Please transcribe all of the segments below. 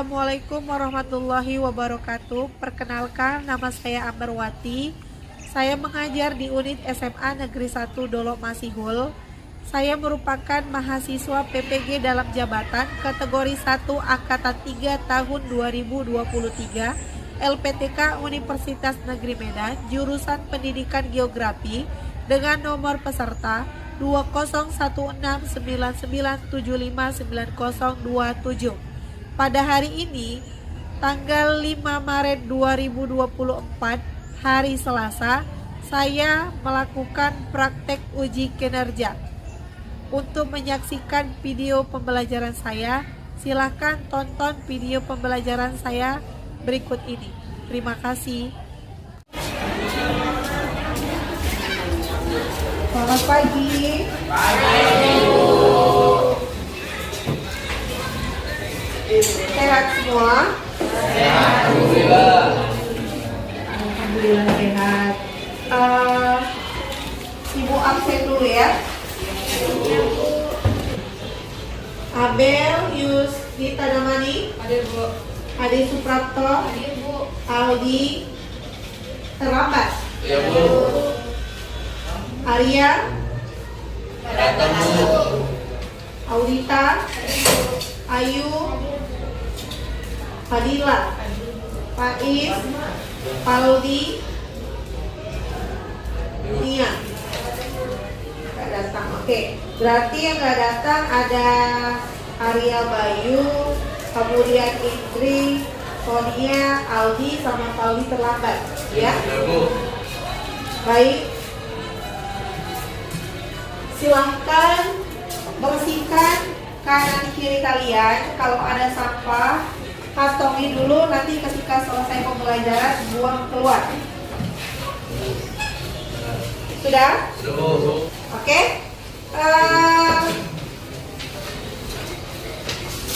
Assalamualaikum warahmatullahi wabarakatuh. Perkenalkan, nama saya Amberwati. Saya mengajar di unit SMA Negeri 1 Dolok Masihul. Saya merupakan mahasiswa PPG dalam jabatan kategori 1 Angkatan 3 tahun 2023 LPTK Universitas Negeri Medan, jurusan Pendidikan Geografi dengan nomor peserta 201999759027. Pada hari ini, tanggal 5 Maret 2024, hari Selasa, saya melakukan praktek uji kinerja. Untuk menyaksikan video pembelajaran saya, silakan tonton video pembelajaran saya berikut ini. Terima kasih. Selamat pagi. Sehat semua? Sehat, alhamdulillah. Alhamdulillah sehat. Ibu absen dulu ya. Abel Yusdita Damani. Hadir, Bu. Ade Suprapto. Hadir, Bu. Aldi terlambat. Ya, Bu. Arya. Datang, Bu. Audita. Ayu. Fadila. Faiz. Paldi. Nia. Gak datang. Oke. Berarti yang gak datang ada Arya Bayu, kemudian Indri, Sonia, Aldi, sama Paldi terlambat. Ya. Ya, Bu. Baik. Silahkan bersihkan kanan kiri kalian. Kalau ada sampah, kantongi dulu, nanti ketika selesai pembelajaran buang keluar. Sudah? Sudah, Bu. Oke.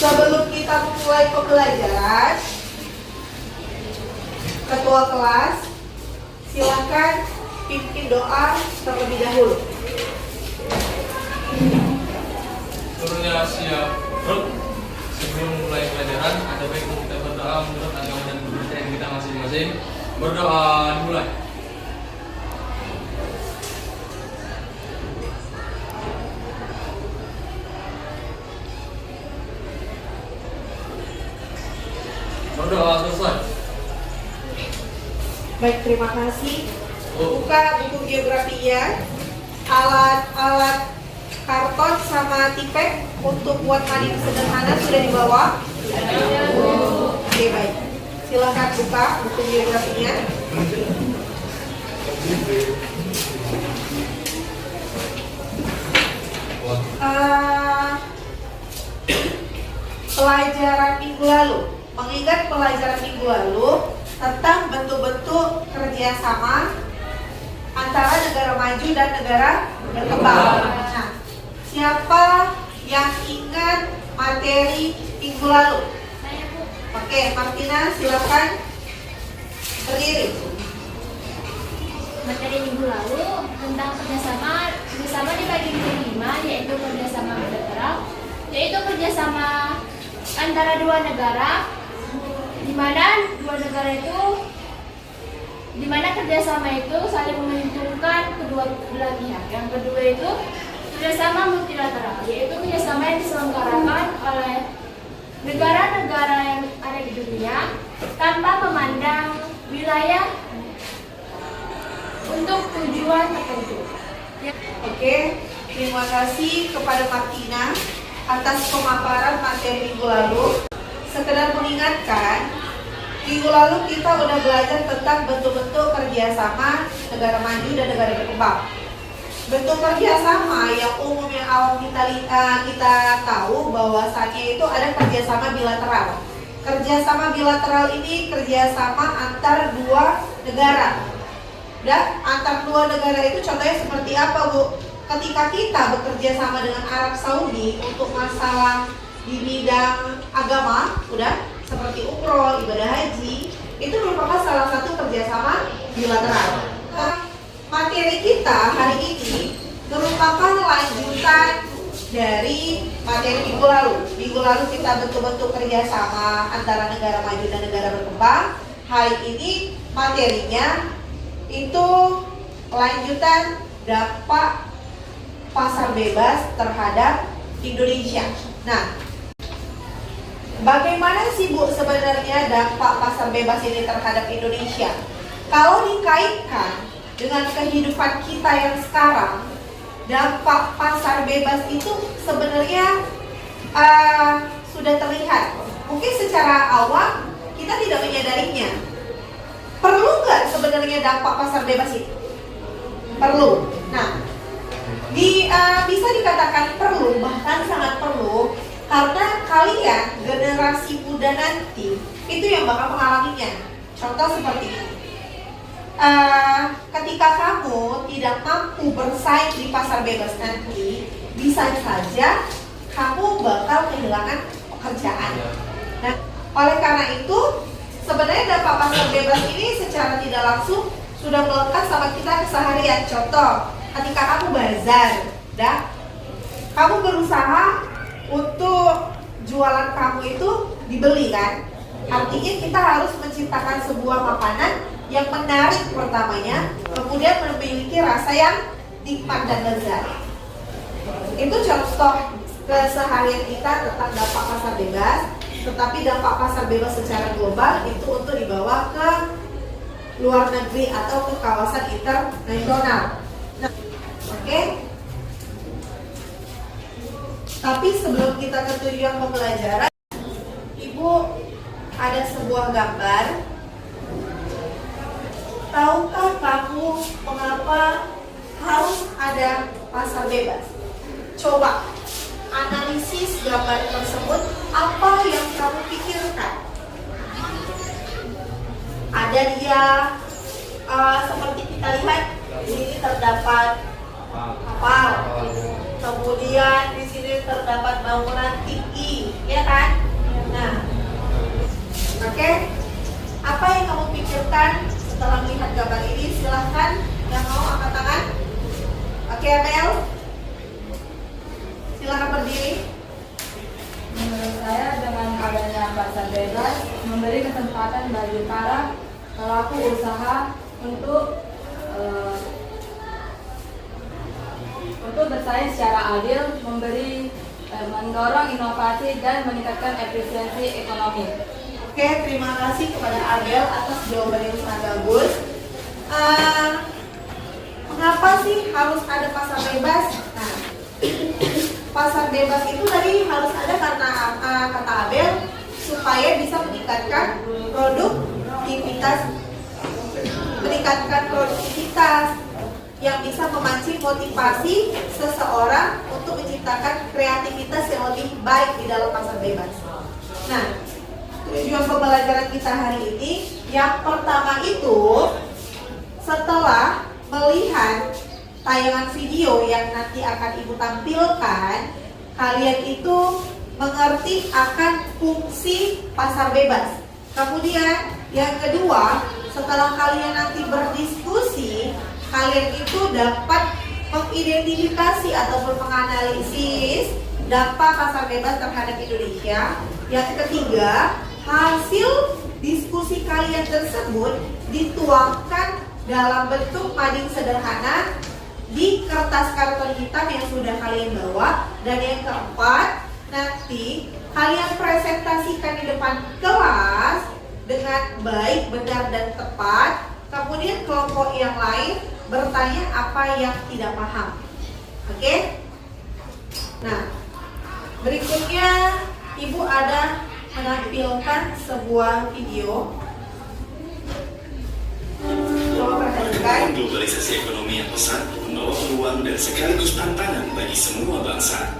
Sebelum kita memulai pembelajaran, ketua kelas silakan pimpin doa terlebih dahulu. Seluruhnya siap. Sebelum mulai pelajaran, ada baiknya kita berdoa menurut agama dan kepercayaan kita masing-masing. Berdoa dimulai. Berdoa selesai. Baik, terima kasih. Bu. Buka buku geografinya, alat-alat karton sama tipek untuk buat mading sederhana sudah dibawa. Oke, baik. Silakan buka buku geografinya. Pelajaran minggu lalu, mengingat pelajaran minggu lalu tentang bentuk-bentuk kerjasama antara negara maju dan negara berkembang. Nah, siapa yang ingat materi minggu lalu? Saya, Bu. Oke, Martina silakan berdiri. Materi minggu lalu tentang kerjasama dibagi menjadi 5, yaitu kerjasama bilateral, yaitu kerjasama antara dua negara, di mana kerjasama itu saling menguntungkan kedua belah pihak. Yang kedua itu kerjasama multilateral, yaitu kerjasama yang diselenggarakan oleh negara-negara yang ada di dunia tanpa memandang wilayah untuk tujuan tertentu. Oke, terima kasih kepada Martina atas pemaparan materi minggu lalu. Sekedar mengingatkan, minggu lalu kita udah belajar tentang bentuk-bentuk kerjasama negara maju dan negara berkembang. Bentuk kerjasama yang umum yang awal kita tahu bahwasannya itu ada kerjasama bilateral. Kerjasama bilateral ini kerjasama antar dua negara. Dan antar dua negara itu contohnya seperti apa, Bu? Ketika kita bekerja sama dengan Arab Saudi untuk masalah di bidang agama, udah seperti umroh, ibadah haji, itu merupakan salah satu kerjasama bilateral. Materi kita hari ini merupakan lanjutan dari materi minggu lalu. Minggu lalu kita bentuk-bentuk kerjasama antara negara maju dan negara berkembang. Hari ini materinya itu lanjutan dampak pasar bebas terhadap Indonesia. Nah, bagaimana sih Bu sebenarnya dampak pasar bebas ini terhadap Indonesia? Kalau dikaitkan dengan kehidupan kita yang sekarang, dampak pasar bebas itu sebenarnya sudah terlihat. Mungkin secara awam kita tidak menyadarinya. Perlu nggak sebenarnya dampak pasar bebas itu? Perlu. Nah, bisa dikatakan perlu, bahkan sangat perlu, karena kalian generasi muda nanti itu yang bakal mengalaminya. Contoh seperti ini. Ketika kamu tidak mampu bersaing di pasar bebas nanti, bisa saja kamu bakal kehilangan pekerjaan. Nah, oleh karena itu, sebenarnya dampak pasar bebas ini secara tidak langsung sudah melekat sama kita keseharian. Contoh, ketika kamu bazar, kamu berusaha untuk jualan kamu itu dibeli kan? Artinya kita harus menciptakan sebuah makanan yang menarik pertamanya, kemudian memiliki rasa yang nikmat dan lezat. Itu contoh keseharian kita tentang dampak pasar bebas. Tetapi dampak pasar bebas secara global itu untuk dibawa ke luar negeri atau ke kawasan internasional. Nah, oke. Tapi sebelum kita ke tujuan pembelajaran, Ibu ada sebuah gambar. Tahukah kamu mengapa harus ada pasar bebas? Coba analisis gambar tersebut, apa yang kamu pikirkan? Ada dia seperti kita lihat di sini terdapat kapal, kemudian di sini terdapat bangunan tinggi, ya kan? Nah, oke. Apa yang kamu pikirkan setelah melihat gambar ini? Silahkan yang mau angkat tangan. Oke, Amel. Silakan berdiri. Menurut saya dengan adanya pasar bebas memberi kesempatan bagi para pelaku usaha untuk bersaing secara adil, mendorong inovasi dan meningkatkan efisiensi ekonomi. Oke, terima kasih kepada Adel atas jawaban yang sangat bagus. Mengapa sih harus ada pasar bebas? Nah, pasar bebas itu tadi harus ada karena kata Abel supaya bisa meningkatkan produktivitas yang bisa memancing motivasi seseorang untuk menciptakan kreativitas yang lebih baik di dalam pasar bebas. Nah, tujuan pembelajaran kita hari ini yang pertama itu, setelah melihat tayangan video yang nanti akan Ibu tampilkan, kalian itu mengerti akan fungsi pasar bebas. Kemudian yang kedua, setelah kalian nanti berdiskusi, kalian itu dapat mengidentifikasi ataupun menganalisis dampak pasar bebas terhadap Indonesia. Yang ketiga, hasil diskusi kalian tersebut dituangkan dalam bentuk mading sederhana di kertas karton hitam yang sudah kalian bawa. Dan yang keempat, nanti kalian presentasikan di depan kelas dengan baik, benar, dan tepat. Kemudian kelompok yang lain bertanya apa yang tidak paham. Oke? Nah, berikutnya Ibu ada menampilkan sebuah video. Coba perhatikan. Globalisasi ekonomi yang pesat membawa peluang dan sekaligus tantangan bagi semua bangsa.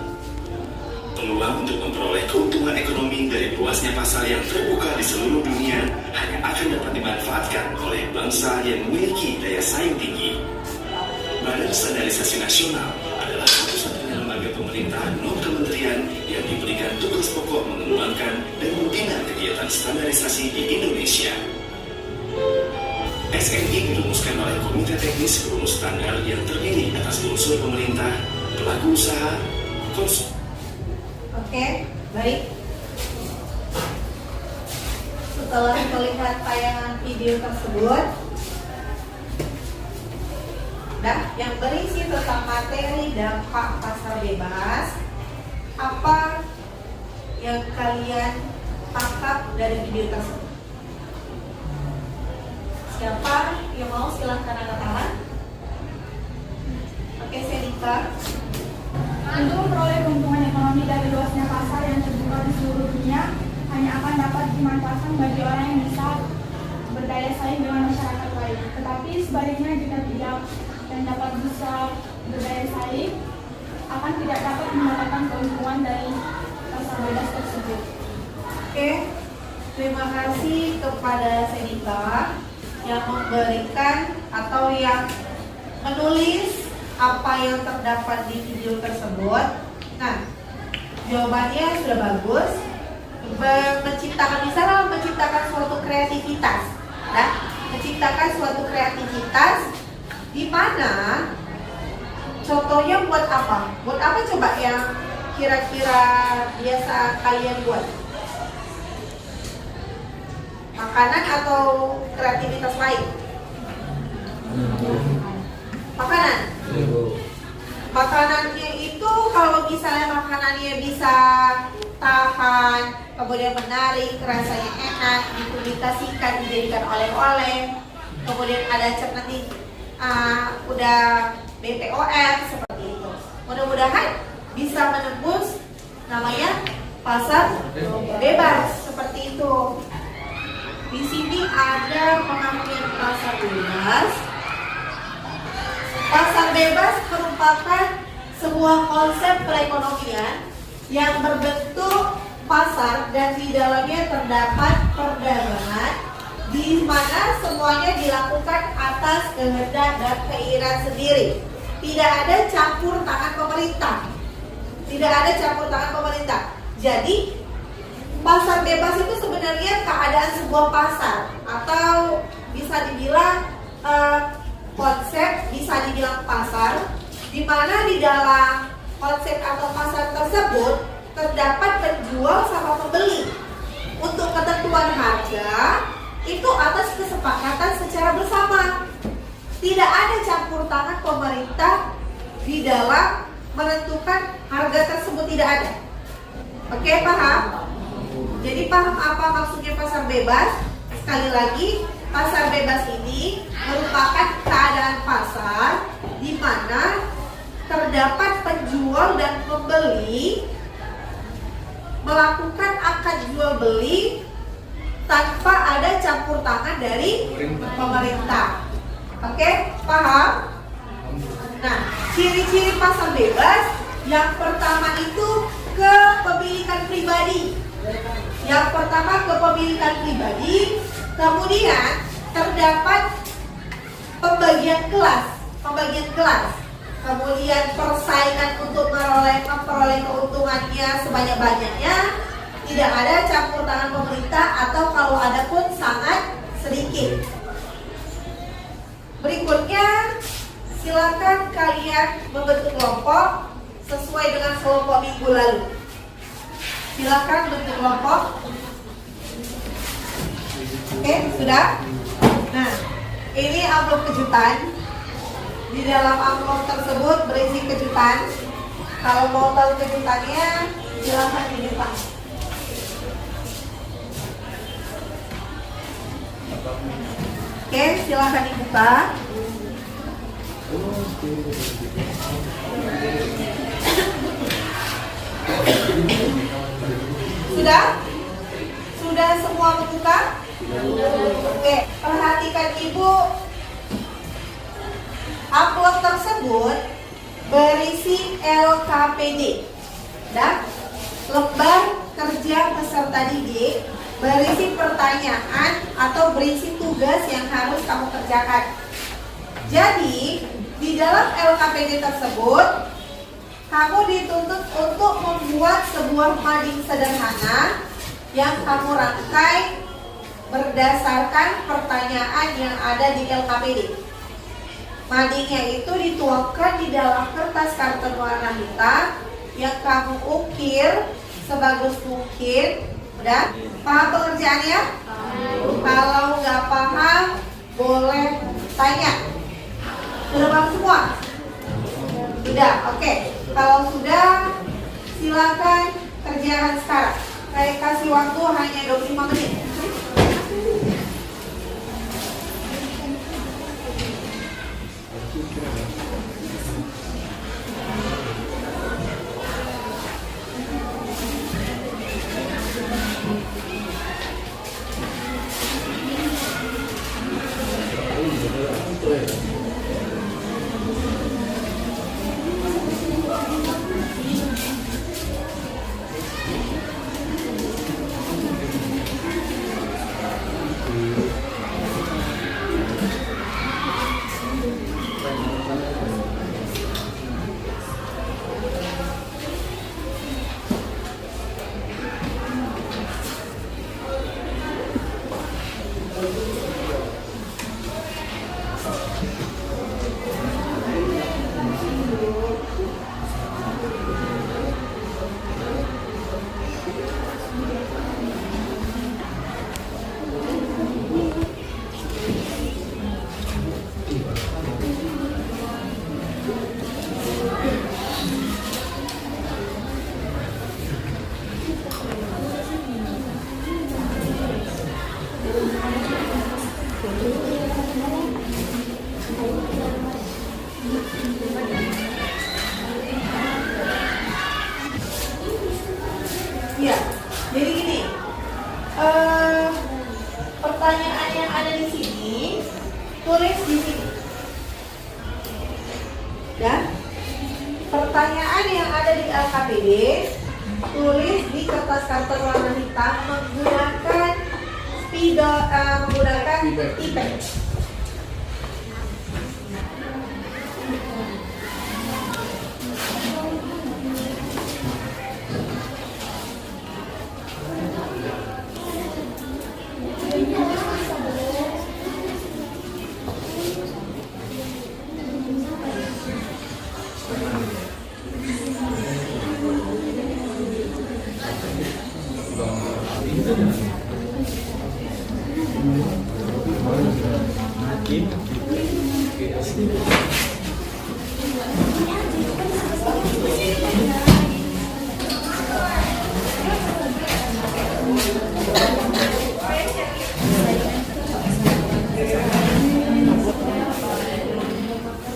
Peluang untuk memperoleh keuntungan ekonomi dari luasnya pasar yang terbuka di seluruh dunia hanya akan dapat dimanfaatkan oleh bangsa yang memiliki daya saing tinggi. Badan Standarisasi Nasional adalah satu-satunya lembaga pemerintah non-kementerian yang diberikan tugas pokok mengembangkan dan membina kegiatan standarisasi di Indonesia. SNI dirumuskan oleh Komite Teknis Rumus Standar yang terdiri atas unsur pemerintah, pelaku usaha, konsumsi. Oke, baik. Setelah melihat tayangan video tersebut, yang berisi tentang materi dampak pasar bebas, apa yang kalian tangkap dari video tersebut? Siapa yang mau silahkan angkat tangan? Oke, Senika. Untuk memperoleh keuntungan ekonomi dari luasnya pasar yang terbuka di seluruh dunia hanya akan dapat dimanfaatkan bagi orang yang bisa berdaya saing dengan masyarakat lain. Tetapi sebaliknya jika tidak dan dapat bisa berdaya saing, akan tidak dapat mendapatkan keuntungan dari pasar bebas tersebut. Oke, terima kasih kepada Senika yang memberikan atau yang menulis apa yang terdapat di video tersebut. Nah, jawabannya sudah bagus. Menciptakan suatu kreativitas, menciptakan suatu kreativitas di mana contohnya buat apa? Buat apa coba yang kira-kira biasa kalian buat? Makanan atau kreativitas lain? Makanan. Makanannya itu kalau misalnya makanannya bisa tahan, kemudian menarik, rasanya enak, dipublikasikan, dijadikan oleh-oleh, kemudian ada cek nanti udah BPOM seperti itu. Mudah-mudahan bisa menembus namanya pasar bebas seperti itu. Di sini ada pengertian pasar bebas. Pasar bebas merupakan sebuah konsep perekonomian yang berbentuk pasar dan di dalamnya terdapat perdagangan di mana semuanya dilakukan atas kehendak dan keinginan sendiri. Tidak ada campur tangan pemerintah. Tidak ada campur tangan pemerintah. Jadi pasar bebas itu sebenarnya keadaan sebuah pasar atau bisa dibilang konsep, bisa dibilang pasar, di mana di dalam konsep atau pasar tersebut terdapat penjual sama pembeli. Untuk ketentuan harga itu atas kesepakatan secara bersama. Tidak ada campur tangan pemerintah di dalam menentukan harga tersebut, tidak ada. Oke, paham? Jadi paham apa maksudnya pasar bebas? Sekali lagi, pasar bebas ini merupakan keadaan pasar di mana terdapat penjual dan pembeli melakukan akad jual beli tanpa ada campur tangan dari pemerintah. Oke, paham? Nah, ciri-ciri pasar bebas yang pertama itu kepemilikan pribadi. Yang pertama kepemilikan pribadi, kemudian terdapat pembagian kelas, kemudian persaingan untuk memperoleh keuntungannya sebanyak-banyaknya, tidak ada campur tangan pemerintah atau kalau ada pun sangat sedikit. Berikutnya, silakan kalian membentuk kelompok sesuai dengan kelompok minggu lalu. Silakan bentuk kelompok. Oke, sudah? Nah, ini amplop kejutan. Di dalam amplop tersebut berisi kejutan. Kalau mau tahu kejutannya, silakan di depan. Oke, silakan dibuka. Sudah? Sudah semua membuka? Oke, perhatikan Ibu. Amplop tersebut berisi LKPD dan lembar kerja peserta didik, berisi pertanyaan atau berisi tugas yang harus kamu kerjakan. Jadi, di dalam LKPD tersebut kamu dituntut untuk membuat sebuah mading sederhana yang kamu rangkai berdasarkan pertanyaan yang ada di LKPD. Madingnya itu dituangkan di dalam kertas karton warna hitam yang kamu ukir sebagus mungkin. Udah? Paham pengerjaannya? Kalau nggak paham, boleh tanya. Sudah paham semua? Sudah, oke. Kalau sudah, silakan kerjakan sekarang. Saya kasih waktu hanya 25 menit. Ya, jadi gini, pertanyaan yang ada di sini tulis di sini. Dan pertanyaan yang ada di LKPD tulis di kertas karton warna hitam menggunakan menggunakan e-pen.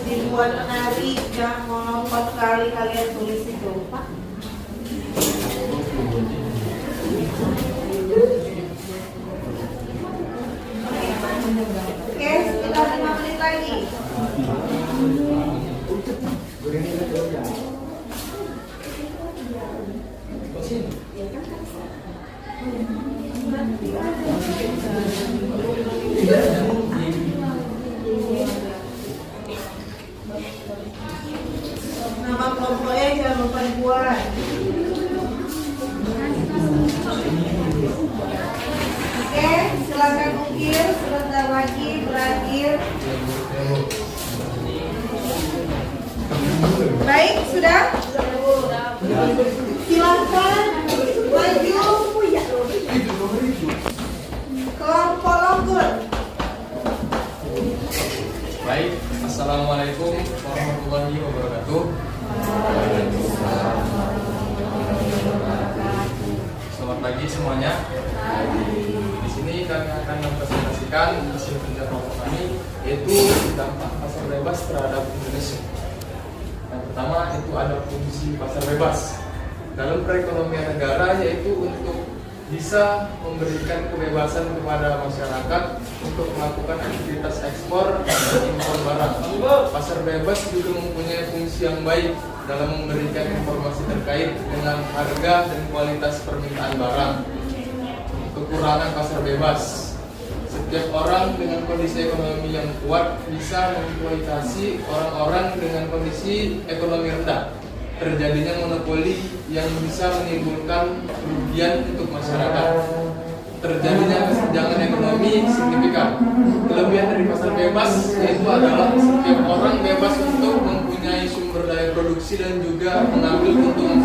Dibuat menarik, jangan monoton kali kalian tulis itu, Pak. Oke, sekitar 5 menit lagi. Nama kelompoknya jangan lupa dibuat. Oke, silakan ukir, sebentar lagi berakhir. Baik, sudah? Silakan maju kelompok longgur. Baik, assalamualaikum warahmatullahi wabarakatuh. Selamat pagi semuanya. Di sini kami akan mempresentasikan hasil kerja kelompok kami, yaitu dampak pasar bebas terhadap Indonesia. Yang pertama itu ada fungsi pasar bebas dalam perekonomian negara, yaitu untuk bisa memberikan kebebasan kepada masyarakat untuk melakukan aktivitas ekspor dan impor barang. Pasar bebas juga mempunyai fungsi yang baik dalam memberikan informasi terkait dengan harga dan kualitas permintaan barang. Kekurangan pasar bebas: setiap orang dengan kondisi ekonomi yang kuat bisa mengeksploitasi orang-orang dengan kondisi ekonomi rendah. Terjadinya monopoli yang bisa menimbulkan kerugian untuk masyarakat. Terjadinya kesenjangan ekonomi signifikan. Kelebihan dari pasar bebas yaitu adalah setiap orang bebas untuk mempunyai sumber daya produksi dan juga mengambil keuntungan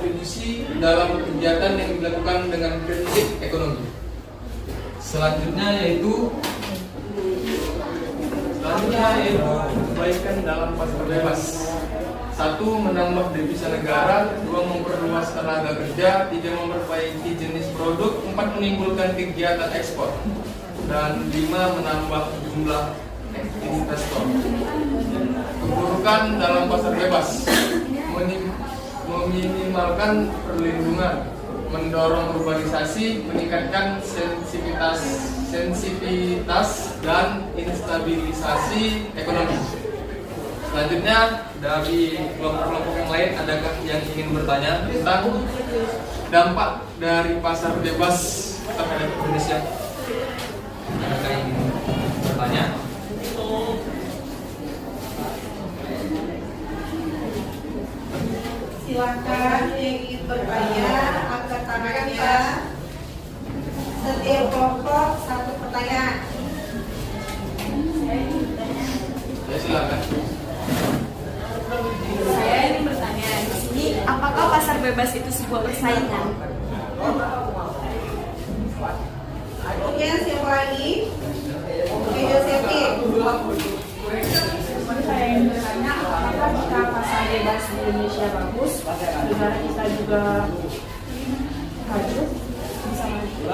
berkontribusi dalam kegiatan yang dilakukan dengan prinsip ekonomi. Selanjutnya yaitu kebaikan dalam pasar bebas. 1. Menambah devisa negara. 2. Memperluas tenaga kerja. 3. Memperbaiki jenis produk. 4. Menimbulkan kegiatan ekspor. Dan 5. Menambah jumlah investor. Keburukan dalam pasar bebas: meminimalkan perlindungan, mendorong urbanisasi, meningkatkan sensitivitas dan instabilisasi ekonomi. Selanjutnya dari kelompok-kelompok yang lain, adakah yang ingin bertanya tentang dampak dari pasar bebas terhadap Indonesia? Adakah yang ingin bertanya? Silakan yang ingin bertanya, angkat tangannya. Setiap kelompok satu pertanyaan. Ya, silakan. Saya ingin bertanya di sini, apakah pasar bebas itu sebuah persaingan? Oke, siapa lagi? Oke, Josefi. Saya ingin bertanya, apakah jika pasar bebas di Indonesia bagus, negara kita juga maju, bisa maju?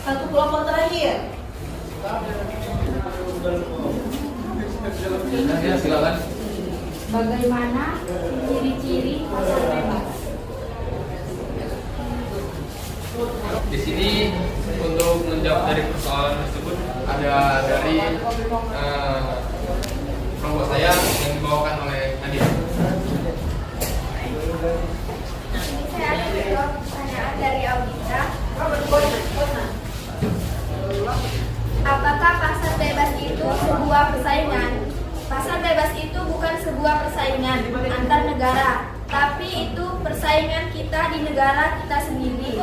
Satu kelompok terakhir. Ya, silakan. Bagaimana ciri-ciri pasar bebas? Di sini untuk menjawab dari persoalan tersebut ada dari kelompok saya yang dibawakan oleh Nadia. Ini saya ada menjawab pertanyaan dari Audita. Apakah pasar bebas itu sebuah persaingan? Pasar bebas itu bukan sebuah persaingan antar negara, tapi itu persaingan kita di negara kita sendiri.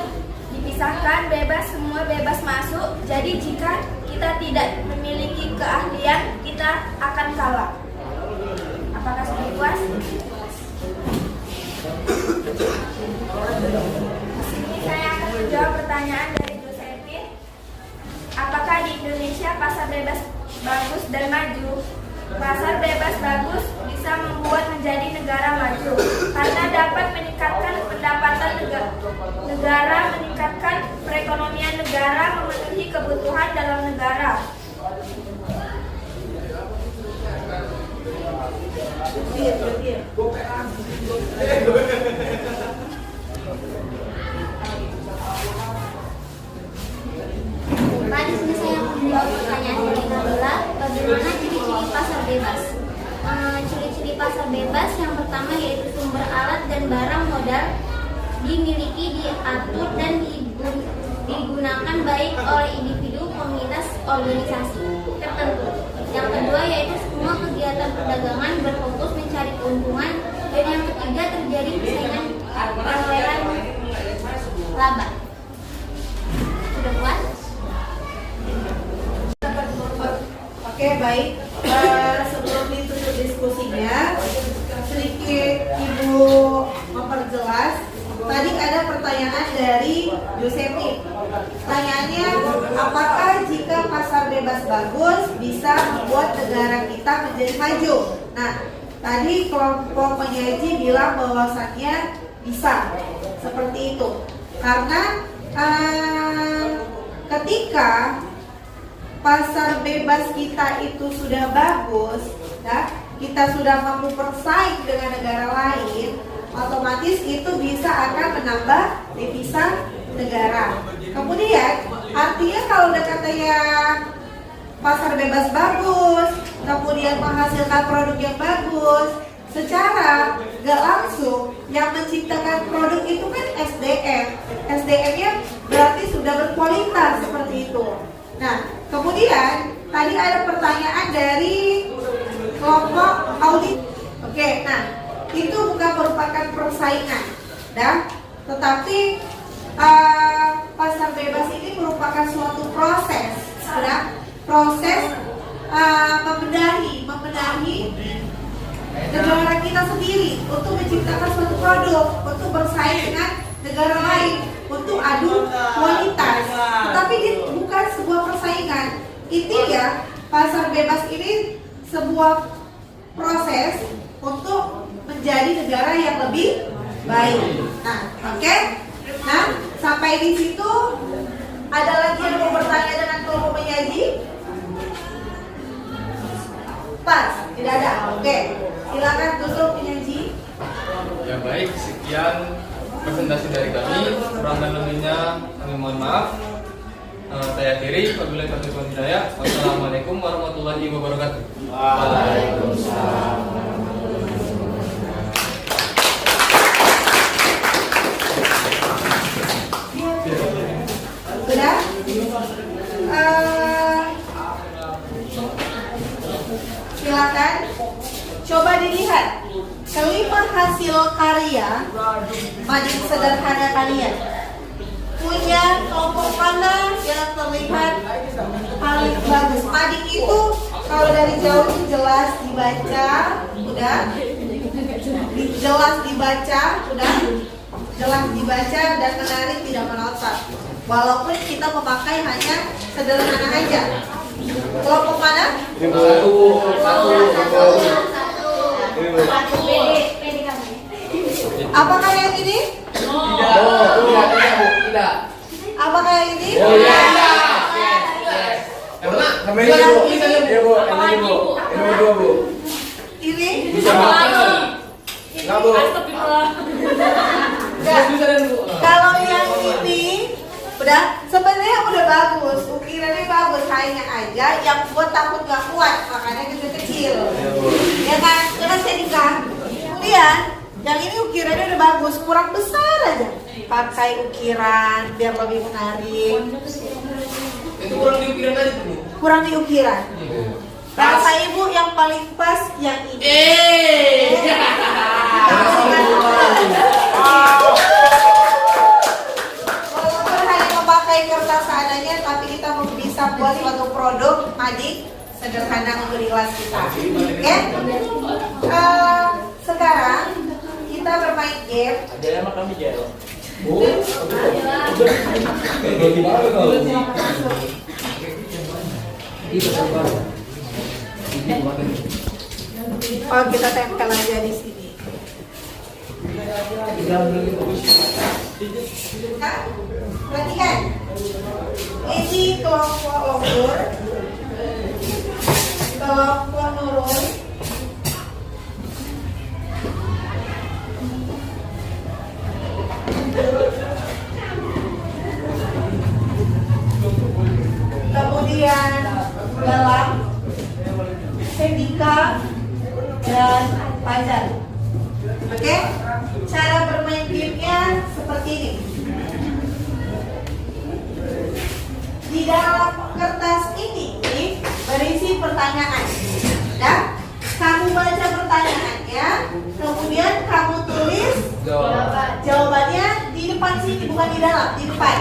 Dipisahkan bebas, semua bebas masuk. Jadi jika kita tidak memiliki keahlian, kita akan kalah. Apakah sudah puas? Di sini saya akan menjawab pertanyaan dari Josephine. Apakah di Indonesia pasar bebas bagus dan maju? Pasar bebas bagus bisa membuat menjadi negara maju karena dapat meningkatkan pendapatan negara, meningkatkan perekonomian negara, memenuhi kebutuhan dalam negara. Nah, di sini saya menjawab pertanyaan dari Nabila, bagaimana ciri-ciri pasar bebas? Ciri-ciri pasar bebas yang pertama yaitu sumber alat dan barang modal dimiliki, diatur dan digunakan baik oleh individu, komunitas, organisasi tertentu. Yang kedua yaitu semua kegiatan perdagangan berfokus mencari keuntungan, dan yang ketiga terjadi persaingan perolehan laba. Sudah puas? Oke, baik. Sebelum ditutup diskusinya, sedikit Ibu memperjelas. Tadi ada pertanyaan dari Josephine. Pertanyaannya, apakah jika pasar bebas bagus bisa membuat negara kita menjadi maju? Nah, tadi kelompok penyaji bilang bahwasannya bisa seperti itu. Karena ketika pasar bebas kita itu sudah bagus, ya, kita sudah mampu bersaing dengan negara lain, otomatis itu bisa akan menambah devisa negara. Kemudian artinya kalau udah katanya pasar bebas bagus, kemudian menghasilkan produk yang bagus, secara gak langsung yang menciptakan produk itu kan SDM. SDM-nya berarti sudah berkualitas seperti itu. Nah, kemudian tadi ada pertanyaan dari kelompok audit. Oke, nah itu bukan merupakan persaingan, tetapi pasar bebas ini merupakan suatu proses, proses membenahi negara kita sendiri untuk menciptakan suatu produk, untuk bersaing dengan negara lain, untuk adu kualitas. Tetapi ini bukan sebuah persaingan. Intinya pasar bebas ini sebuah proses untuk menjadi negara yang lebih baik. Nah, oke. Nah, sampai di situ ada lagi yang mau bertanya dengan kelompok penyaji? Pas, tidak ada. Oke, silakan tutup penyaji. Ya baik, sekian presentasi dari kami. Kurang dan lebihnya kami mohon maaf. Saya akhiri, wabillahi taufiq wal hidayah. Wassalamualaikum warahmatullahi wabarakatuh. Waalaikumsalam. Sudah? Silakan. Coba dilihat kelima hasil karya manik sederhana kalian. Punya kelompok mana yang terlihat paling bagus? Manik itu kalau dari jauh itu jelas dibaca, udah. Jelas dibaca, udah. Jelas dibaca dan menarik, tidak menotap. Walaupun kita memakai hanya sederhana aja. Kelompok mana? Apakah yang ini? Tidak. Apakah yang ini? Oh iya. Yang mana? Sampai ini Bu. Iya Bu, yang ini Bu. Ini nomor 2 Bu. Ini? Bisa makan. Enggak Bu. Kalau yang ini udah sebenarnya udah bagus, ukirannya bagus, hanya aja yang buat takut gak kuat, makanya kecil-kecil. Ya kan? Karena saya nikah. Kemudian yang ini ukirannya udah bagus, kurang besar aja. Pakai ukiran biar lebih menarik. Itu kurang diukiran aja tuh Bu. Kurang di ukiran. Kata ibu yang paling pas yang ini. Walaupun hanya memakai kertas seadanya, tapi kita bisa buat suatu produk manik sederhana untuk di kelas kita. Oke? Sekarang kita bermain game. Ada sama kami Jero. Oh, kita tempel aja di sini. Nah, perhatikan. Ini kelompok longgur, kelompok nurun, kemudian Galang, Sedika, dan Fajar. Oke, cara bermain gamenya seperti ini. Di dalam kertas ini berisi pertanyaan. Dan kamu baca pertanyaannya, kemudian kamu tulis jawabannya di depan sini, bukan di dalam, di depan.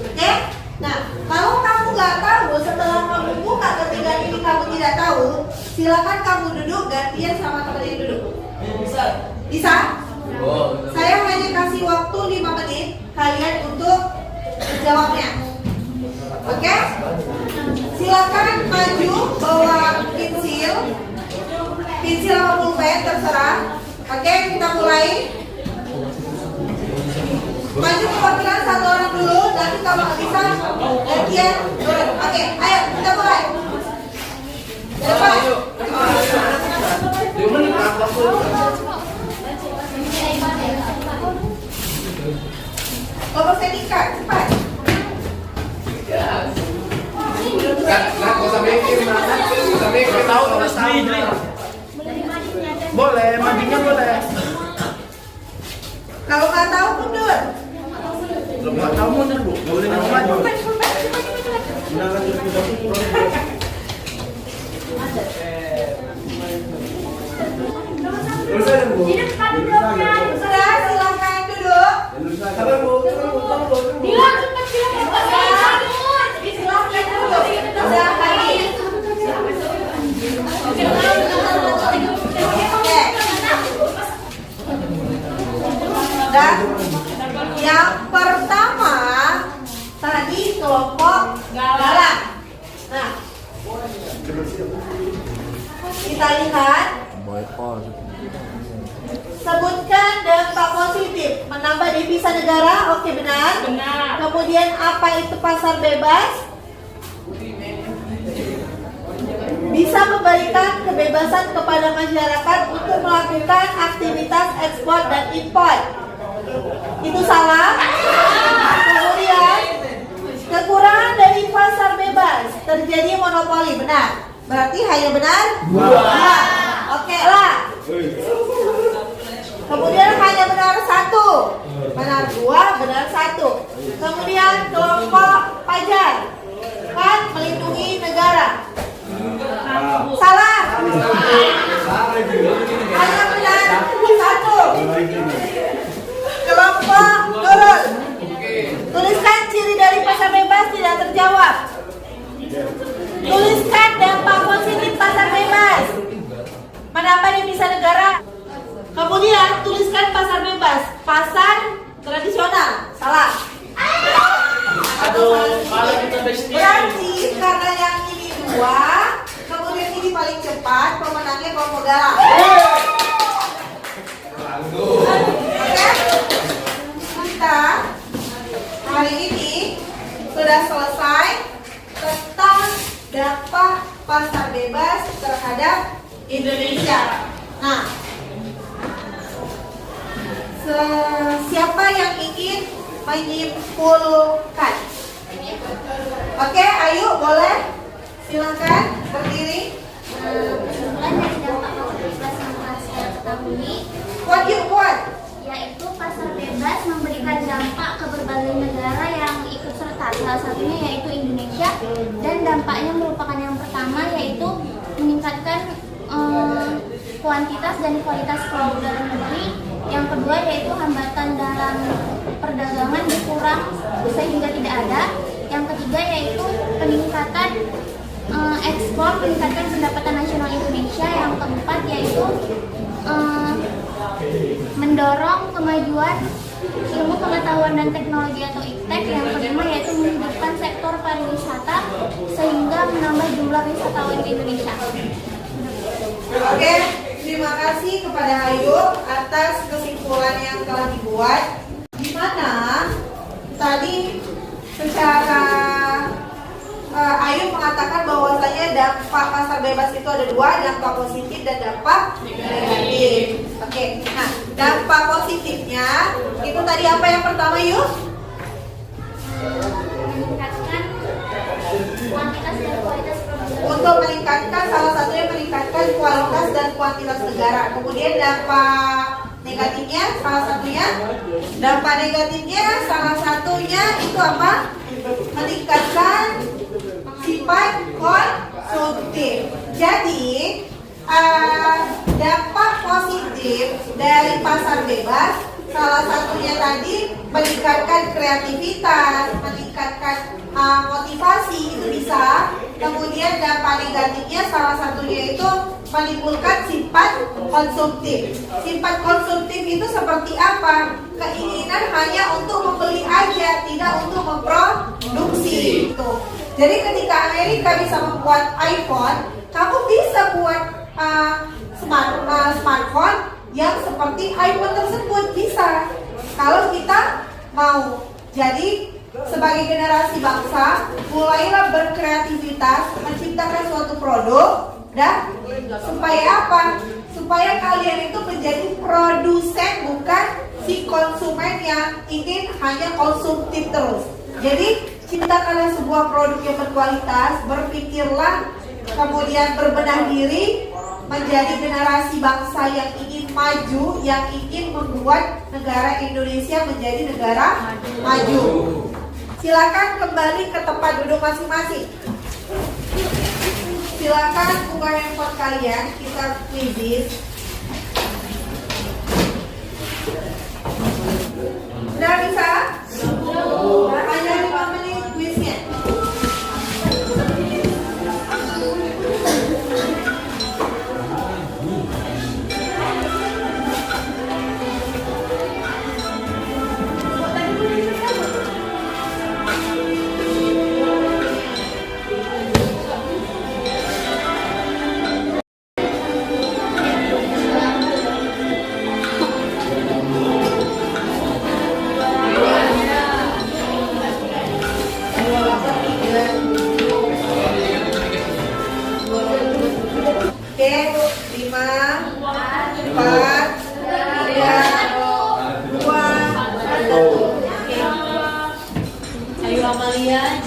Oke? Nah, kalau kamu nggak tahu, setelah kamu buka ketika ini kamu tidak tahu, silakan kamu duduk gantian sama teman yang duduk. Bisa? Saya hanya kasih waktu 5 menit kalian untuk menjawabnya. Oke? Silakan maju bawa pensil sama pulpen terserah. Oke, kita mulai. Maju perwakilan satu orang dulu, nanti kalau nggak bisa gantian turun. Oke, ayo kita mulai. Cepat. Bapak Sedika, cepat. Boleh, mandinya boleh. Kalau nggak tahu mundur. Belum nggak tahu mundur Bu, boleh nggak maju. Sudah, silakan duduk. Sabar Bu, sabar Bu, sabar Bu. Silakan duduk. Sudah, lagi. Oke. Dan yang pertama tadi kelompok galang. Nah, kita lihat. Sebutkan dampak positif. Menambah devisa negara, oke benar. Benar. Kemudian apa itu pasar bebas? Bisa memberikan kebebasan kepada masyarakat untuk melakukan aktivitas ekspor dan impor. Itu salah. Kemudian kekurangan dari pasar bebas, terjadi monopoli, benar. Berarti hanya benar? Dua. Oke lah. Kemudian hanya benar satu. Benar dua, benar satu. Kemudian kelompok pajak kan melindungi negara. Salah. Hanya benar satu. Kelompok turun. Tuliskan ciri dari pasar bebas tidak terjawab. Tuliskan dampak positif pasar bebas. Menambah devisa negara. Kemudian tuliskan pasar bebas. Pasar tradisional. Salah. Berarti karena yang ini dua, kemudian ini paling cepat, pemenangnya kelompok galang. Oke? Kita hari ini sudah selesai tentang dampak pasar bebas terhadap Indonesia. Nah, siapa yang ingin menyimpulkan? Oke, ayo boleh. Silakan berdiri. Kesimpulan dari dampak pasar bebas yang telah saya ketahui, What? yaitu pasar bebas memberikan dampak ke berbagai negara yang ikut serta, salah satunya yaitu Indonesia, dan dampaknya merupakan yang pertama yaitu meningkatkan kuantitas dan kualitas produk dalam negeri. Yang kedua yaitu hambatan dalam perdagangan berkurang sehingga tidak ada. Yang ketiga yaitu peningkatan ekspor, meningkatkan pendapatan nasional Indonesia. Yang keempat yaitu mendorong kemajuan ilmu pengetahuan dan teknologi atau iptek. Yang kelima yaitu menghidupkan sektor pariwisata sehingga menambah jumlah wisatawan di Indonesia. Oke, terima kasih kepada Ayu atas kesimpulan yang telah dibuat. Di mana tadi secara Ayu mengatakan bahwasanya dampak pasar bebas itu ada dua, dampak positif dan dampak negatif. Oke, nah dampak positifnya itu tadi apa yang pertama Yuk? Meningkatkan kuantitas dan kualitas produk. Untuk meningkatkan, salah satunya meningkatkan kualitas dan kuantitas negara. Kemudian dampak negatifnya, salah satunya itu apa? Meningkatkan sifat konsumtif. Jadi dampak positif dari pasar bebas salah satunya tadi meningkatkan kreativitas, meningkatkan motivasi, itu bisa. Kemudian dampak negatifnya salah satunya itu menimbulkan sifat konsumtif. Sifat konsumtif itu seperti apa? Keinginan hanya untuk membeli aja, tidak untuk memproduksi. Jadi ketika Amerika bisa membuat iPhone, kamu bisa buat smartphone yang seperti iPhone tersebut, bisa. Kalau kita mau. Jadi sebagai generasi bangsa, mulailah berkreativitas, menciptakan suatu produk, dan supaya apa? Supaya kalian itu menjadi produsen, bukan si konsumen yang ingin hanya konsumtif terus. Jadi ciptakanlah sebuah produk yang berkualitas, berpikirlah, kemudian berbenah diri, menjadi generasi bangsa yang ingin maju, yang ingin membuat negara Indonesia menjadi negara maju. Silakan kembali ke tempat duduk masing-masing. Silakan buka handphone kalian, kita quiz. Sudah bisa? Hanya 5 menit kuisnya.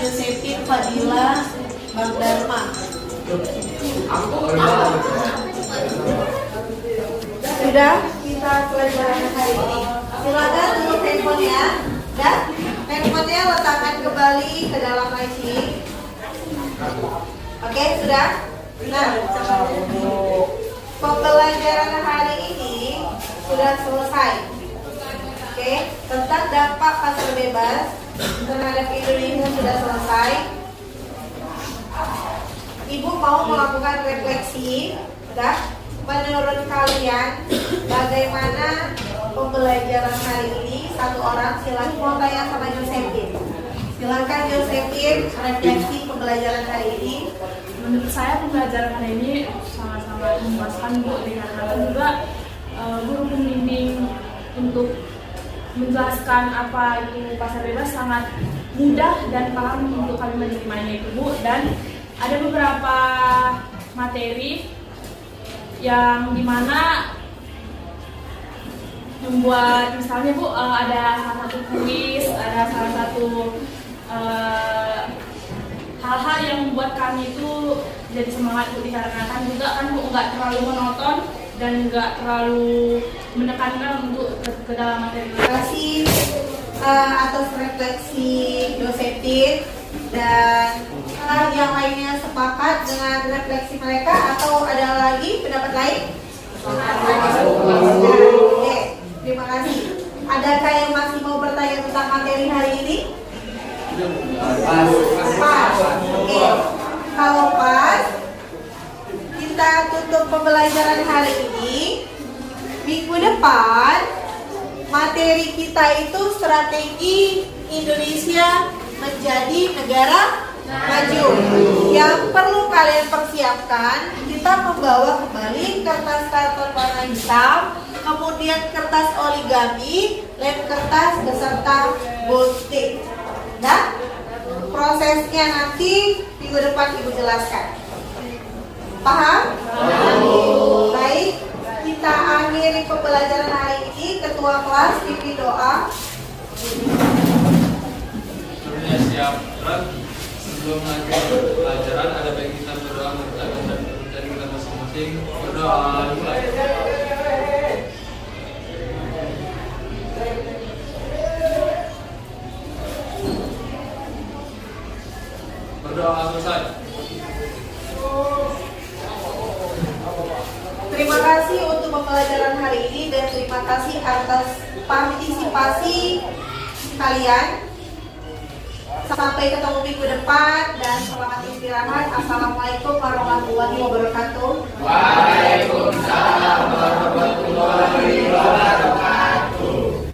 Josephine Fadila Bagdharma. Sudah kita pelajaran hari ini. Silakan tutup handphonenya dan handphonenya letakkan kembali ke dalam IC. Oke, sudah? Nah, pembelajaran hari ini sudah selesai. Oke, tentang dampak pasar bebas terhadap Indonesia sudah selesai. Ibu mau melakukan refleksi, sudah? Menurut kalian, bagaimana pembelajaran hari ini? Satu orang silakan mau tanya sama Josephine. Silakan Josephine, refleksi pembelajaran hari ini. Menurut saya pembelajaran hari ini sangat-sangat memuaskan Bu, dikarenakan juga guru pembimbing untuk menjelaskan apa itu pasar bebas sangat mudah dan paham untuk kami menerimanya itu Bu. Dan ada beberapa materi yang dimana membuat misalnya Bu ada salah satu kuis, ada salah satu hal-hal yang membuat kami itu jadi semangat Bu, dikarenakan juga kan Bu nggak terlalu monoton dan nggak terlalu menekankan untuk ke dalam materi. Terima kasih atas refleksi Josephine dan yang lainnya sepakat dengan refleksi mereka atau ada lagi pendapat lain? Oke, terima kasih. Adakah yang masih mau bertanya tentang materi hari ini? Pas. Oke. Kalau pas, kita tutup pembelajaran hari ini. Minggu depan materi kita itu strategi Indonesia menjadi negara maju. Yang perlu kalian persiapkan, kita membawa kembali kertas karton warna hitam, kemudian kertas origami, lem kertas beserta gold stick. Nah, prosesnya nanti minggu depan Ibu jelaskan. Paham? Baik, kita akhiri pembelajaran hari ini. Ketua kelas pimpin doa. Sebenarnya siap. Sebelum mengakhiri pelajaran, ada baik kita berdoa mengucapkan dan mencari kita masing-masing. Berdoa mulai. Berdoa selesai. Terima kasih untuk pembelajaran hari ini dan terima kasih atas partisipasi kalian. Sampai ketemu minggu depan dan selamat istirahat. Assalamualaikum warahmatullahi wabarakatuh. Waalaikumsalam warahmatullahi wabarakatuh.